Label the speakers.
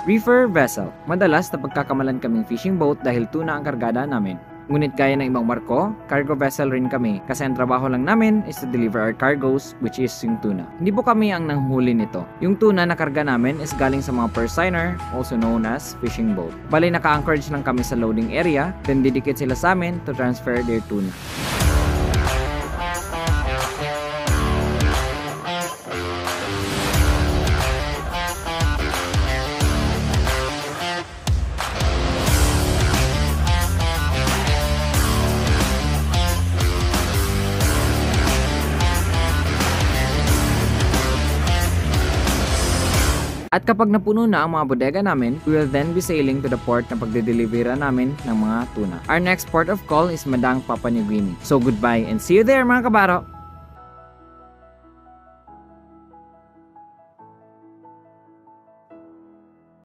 Speaker 1: Reefer vessel. Madalas napagkakamalan kaming fishing boat dahil tuna ang kargada namin. Ngunit gaya ng ibang barko, cargo vessel rin kami kasi ang trabaho lang namin is to deliver our cargoes, which is yung tuna. Hindi po kami ang nanghuli nito. Yung tuna na karga namin is galing sa mga purseiner, also known as fishing boat. Bali naka-anchorage lang kami sa loading area, then didikit sila sa amin to transfer their tuna. At kapag napuno na ang mga bodega namin, we will then be sailing to the port na pagde-delivera namin ng mga tuna. Our next port of call is Madang, Papua New Guinea. So goodbye and see you there mga kabaro!